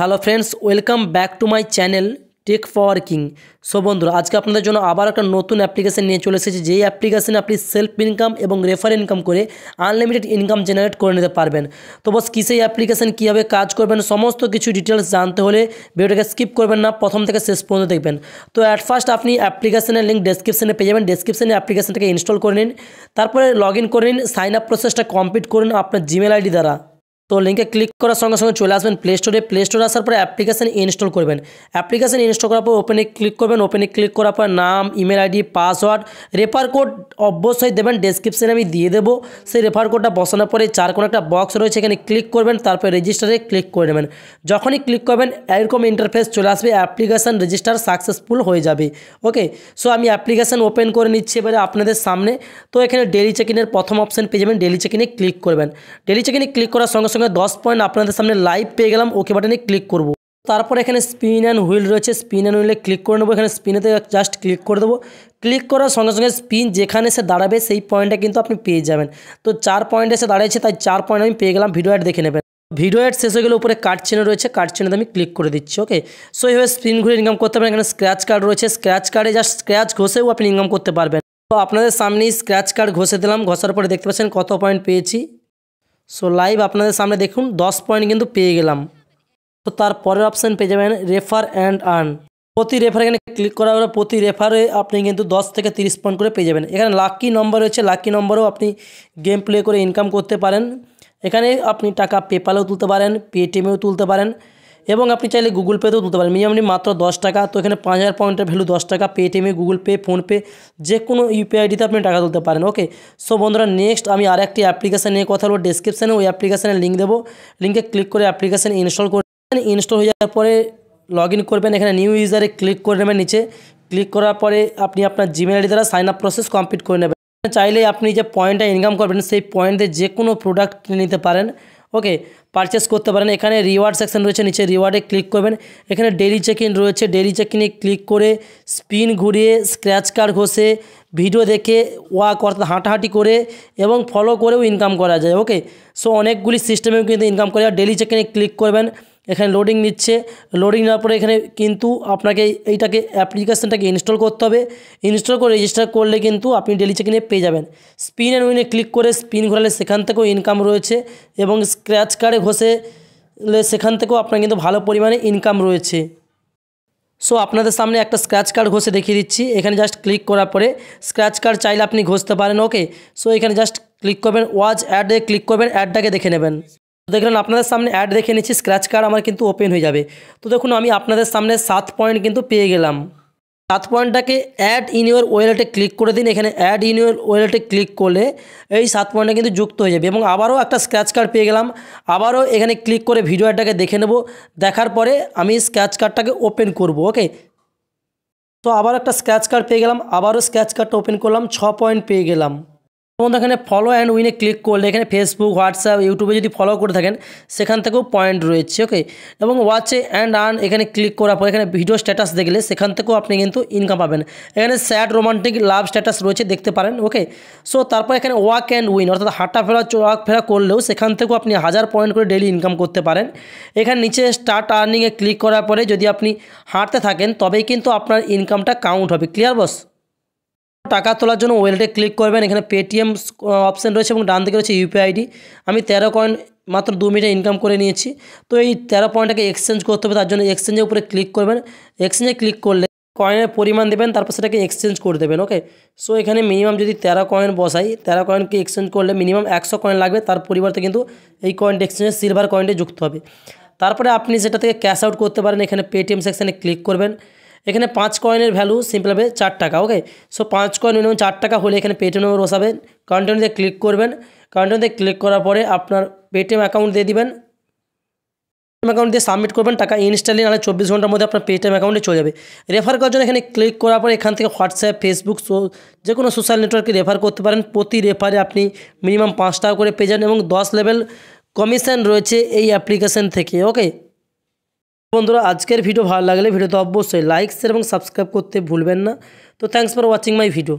Hello friends, welcome back to my channel tech for king. So বন্ধুরা, আজকে আপনাদের জন্য আবার একটা নতুন অ্যাপ্লিকেশন নিয়ে চলে এসেছি, যেই অ্যাপ্লিকেশনে আপনি সেলফ ইনকাম এবং রেফার ইনকাম করে আনলিমিটেড ইনকাম জেনারেট করে নিতে পারবেন। তো বস কী সেই অ্যাপ্লিকেশন, কীভাবে কাজ করবেন, সমস্ত কিছু ডিটেলস জানতে হলে ভিডিওটাকে স্কিপ করবেন না, প্রথম থেকে শেষ পর্যন্ত দেখবেন। তো অ্যাট ফার্স্ট আপনি অ্যাপ্লিকেশনের লিঙ্ক ডেসক্রিপশনে পেয়ে যাবেন। ডেসক্রিপশনে অ্যাপ্লিকেশনটাকে ইনস্টল করে নিন, তারপরে লগ ইন করে নিন, সাইন আপ প্রসেসটা কমপ্লিট করুন আপনার জিমেল আইডি দ্বারা। তো লিঙ্কে ক্লিক করার সঙ্গে সঙ্গে চলে আসবেন প্লে স্টোরে আসার পরে অ্যাপ্লিকেশন ইনস্টল করবেন। অ্যাপ্লিকেশন ইনস্টল করার পর ওপেনে ক্লিক করবেন। ওপেনে ক্লিক করার পর নাম, email ID, password, refer code অবশ্যই দেবেন। ডেসক্রিপশনে আমি দিয়ে দেবো। সেই রেফার কোডটা বসানোর পরে চার কোনো একটা বক্স রয়েছে, এখানে ক্লিক করবেন, তারপর রেজিস্টারে ক্লিক করে নেবেন। যখনই ক্লিক করবেন এরকম ইন্টারফেস চলে আসবে, অ্যাপ্লিকেশন রেজিস্টার সাকসেসফুল হয়ে যাবে। ওকে, সো আমি অ্যাপ্লিকেশন ওপেন করে নিচ্ছি এবারে আপনাদের সামনে। তো এখানে ডেলি চেক ইনের প্রথম অপশন পেয়ে যাবেন, ডেলি চেক ইনে ক্লিক করবেন। ডেলি চেক ইনে ক্লিক করার সঙ্গে সঙ্গে 10 পয়েন্ট আপনাদের সামনে লাইভ পেয়ে গেলাম। ওকে বাটনে ক্লিক করব। তারপর এখানে স্পিন অ্যান্ড হুইল রয়েছে, স্পিন অ্যান্ড হুইলে ক্লিক করে নেবো। এখানে স্পিনেতে জাস্ট ক্লিক করে দেবো। ক্লিক করার সঙ্গে সঙ্গে স্পিন যেখানে এসে দাঁড়াবে সেই পয়েন্টটা কিন্তু আপনি পেয়ে যাবেন। তো 4 পয়েন্ট এসে দাঁড়িয়েছে, তাই 4 পয়েন্ট আমি পেয়ে গেলাম। ভিডিও অ্যাড দেখে নেবেন। ভিডিও অ্যাড শেষ হয়ে গেলে উপরে কার্ড চেনে রয়েছে, কার্ড চেনেতে আমি ক্লিক করে দিচ্ছি। ওকে, সো এইভাবে স্পিন ঘুরে ইনকাম করতে পারেন। এখানে স্ক্র্যাচ কার্ড রয়েছে, স্ক্র্যাচ কার্ডে জাস্ট স্ক্র্যাচ ঘষেও আপনি ইনকাম করতে পারবেন। তো আপনাদের সামনেই স্ক্র্যাচ কার্ড ঘষে দিলাম, ঘষার পরে দেখতে পাচ্ছেন কত পয়েন্ট পেয়েছি। সো লাইভ আপনাদের সামনে দেখুন 10 পয়েন্ট কিন্তু পেয়ে গেলাম। তো তারপরের অপশান পেয়ে যাবেন রেফার অ্যান্ড আর্ন। প্রতি রেফার এখানে ক্লিক করার পরে প্রতি রেফারে আপনি কিন্তু 10 থেকে 30 পয়েন্ট করে পেয়ে যাবেন। এখানে লাকি নম্বর রয়েছে, লাকি নম্বরেও আপনি গেম প্লে করে ইনকাম করতে পারেন। এখানে আপনি টাকা পেপ্যালেও তুলতে পারেন, পেটিএমেও তুলতে পারেন, এবং আপনি চাইলে গুগল পেতেও তুলতে পারেন। মিনিমাম মাত্র 10 টাকা। তো এখানে 5000 পয়েন্টের ভ্যালু 10 টাকা। পেটিএমে, গুগল পে, ফোনপে, যে কোনো ইউপিআই আইডিতে আপনি টাকা তুলতে পারেন। ওকে, সো বন্ধুরা, নেক্সট আমি আর একটি অ্যাপ্লিকেশান নিয়ে কথা বলবো। ডেসক্রিপশানে ওই অ্যাপ্লিকেশানের লিঙ্ক দেবো। লিঙ্কে ক্লিক করে অ্যাপ্লিকেশান ইনস্টল করে ইনস্টল হয়ে যাওয়ার পরে লগ ইন করবেন। এখানে নিউ ইউজারে ক্লিক করে নেবেন। নিচে ক্লিক করার পরে আপনি আপনার জিমেল আইডি দ্বারা সাইন আপ প্রসেস কমপ্লিট করে নেবেন। চাইলে আপনি যে পয়েন্টটা ইনকাম করবেন সেই পয়েন্টে যে কোনো প্রোডাক্ট কিনে নিতে পারেন। ওকে, পারচেস করতে পারেন। এখানে রিওয়ার্ড সেকশন রয়েছে, নিচে রিওয়ার্ডে ক্লিক করবেন। এখানে ডেলি চেক ইন রয়েছে, ডেলি চেক ইনে ক্লিক করে স্পিন ঘুরিয়ে, স্ক্র্যাচ কার্ড ঘষে, ভিডিও দেখে, ওয়াক অর্থাৎ হাঁটাহাঁটি করে এবং ফলো করেও ইনকাম করা যায়। ওকে, সো অনেকগুলি সিস্টেমেও কিন্তু ইনকাম করা যায়। ডেলি চেক ইনে ক্লিক করবেন। এখানে লোডিং নিচ্ছে, লোডিং নেওয়ার পরে এখানে কিন্তু আপনাকে এইটাকে অ্যাপ্লিকেশনটাকে ইনস্টল করতে হবে। ইনস্টল করে রেজিস্টার করলে কিন্তু আপনি ডেলি চেক ইনে পেয়ে যাবেন। স্পিন অ্যান্ড উইনে ক্লিক করে স্পিন ঘোরালে সেখান থেকেও ইনকাম রয়েছে, এবং স্ক্র্যাচ কার্ডে ঘষে সেখান থেকেও আপনার কিন্তু ভালো পরিমাণে ইনকাম রয়েছে। সো আপনাদের সামনে একটা স্ক্র্যাচ কার্ড ঘষে দেখিয়ে দিচ্ছি। এখানে জাস্ট ক্লিক করার পরে স্ক্র্যাচ কার্ড চাইলে আপনি ঘষতে পারেন। ওকে, সো এখানে জাস্ট ক্লিক করবেন, ওয়াচ অ্যাডে ক্লিক করবেন, অ্যাডটাকে দেখে নেবেন। দেখলেন আপনাদের সামনে অ্যাড দেখে নিচ্ছি, স্ক্র্যাচ কার্ড আমার কিন্তু ওপেন হয়ে যাবে। তো দেখুন আমি আপনাদের সামনে 7 পয়েন্ট কিন্তু পেয়ে গেলাম। 7 পয়েন্টটাকে অ্যাড ইন ইউর ওয়ালেটে ক্লিক করে দিন। এখানে অ্যাড ইন ইউর ওয়ালেটে ক্লিক করলে এই 7 পয়েন্টটা কিন্তু যুক্ত হয়ে যাবে, এবং আবারও একটা স্ক্র্যাচ কার্ড পেয়ে গেলাম। আবারও এখানে ক্লিক করে ভিডিও অ্যাডটাকে দেখে নেব। দেখার পরে আমি স্ক্র্যাচ কার্ডটাকে ওপেন করব। ওকে, তো আবার একটা স্ক্র্যাচ কার্ড পেয়ে গেলাম, আবারও স্ক্র্যাচ কার্ডটা ওপেন করলাম, 6 পয়েন্ট পেয়ে গেলাম। এবং এখানে ফলো অ্যান্ড উইনে ক্লিক করলে এখানে ফেসবুক, হোয়াটসঅ্যাপ, ইউটিউবে যদি ফলো করে থাকেন সেখান থেকেও পয়েন্ট রয়েছে। ওকে, এবং ওয়াচে অ্যান্ড আর্ন এখানে ক্লিক করার পর এখানে ভিডিও স্ট্যাটাস দেখলে সেখান থেকেও আপনি কিন্তু ইনকাম পাবেন। এখানে স্যাড, রোমান্টিক, লাভ স্ট্যাটাস রয়েছে, দেখতে পারেন। ওকে, সো তারপর এখানে ওয়াক অ্যান্ড উইন অর্থাৎ হাঁটাফেরা, চলাফেরা করলেও সেখান থেকেও আপনি 1000 পয়েন্ট করে ডেলি ইনকাম করতে পারেন। এখানে নিচে স্টার্ট আর্নিংয়ে ক্লিক করার পরে যদি আপনি হাঁটতে থাকেন তবেই কিন্তু আপনার ইনকামটা কাউন্ট হবে। ক্লিয়ার বস? টাকা তোলার জন্য ওয়ালেটে ক্লিক করবেন। এখানে পেটিএম অপশান রয়েছে এবং ডান দিকে রয়েছে ইউপিআই আইডি। আমি 13 কয়েন মাত্র 2 মিনিটে ইনকাম করে নিয়েছি। তো এই 13 পয়েন্টটাকে এক্সচেঞ্জ করতে হবে, তার জন্য এক্সচেঞ্জের উপরে ক্লিক করবেন। এক্সচেঞ্জে ক্লিক করলে কয়েনের পরিমাণ দেবেন, তারপর সেটাকে এক্সচেঞ্জ করে দেবেন। ওকে, সো এখানে মিনিমাম যদি 13 কয়েন বসাই, 13 কয়েনকে এক্সচেঞ্জ করলে মিনিমাম 100 কয়েন লাগবে। তার পরিবর্তে কিন্তু এই কয়েনটা এক্সচেঞ্জে সিলভার কয়েনটা যুক্ত হবে। তারপরে আপনি সেটা থেকে ক্যাশ আউট করতে পারেন। এখানে পেটিএম সেকশানে ক্লিক করবেন। এখানে 5 কয়েনের ভ্যালু সিম্পলভাবে 4 টাকা। ওকে, সো 5 কয়েন মিনিমাম 4 টাকা হলে এখানে পেটিএম নম্বর বসাবেন, কন্টিনিউতে ক্লিক করবেন। কন্টিনিউতে ক্লিক করার পরে আপনার পেটিএম অ্যাকাউন্ট দিয়ে দিবেন। পেটিএম অ্যাকাউন্ট দিয়ে সাবমিট করবেন। টাকা ইনস্ট্যান্টলি, নাহলে 24 ঘন্টার মধ্যে আপনার পেটিএম অ্যাকাউন্টে চলে যাবে। রেফার করার জন্য এখানে ক্লিক করার পরে এখান থেকে হোয়াটসঅ্যাপ, ফেসবুক, যে কোনো সোশ্যাল নেটওয়ার্কে রেফার করতে পারেন। প্রতি রেফারে আপনি মিনিমাম 5 টাকা করে পেয়ে যান, এবং 10 লেভেল কমিশন রয়েছে এই অ্যাপ্লিকেশন থেকে। ওকে বন্ধুরা, আজকের ভিডিও ভালো লাগলে ভিডিওতে অবশ্যই লাইক, শেয়ার এবং সাবস্ক্রাইব করতে ভুলবেন না। তো thanks for watching my video.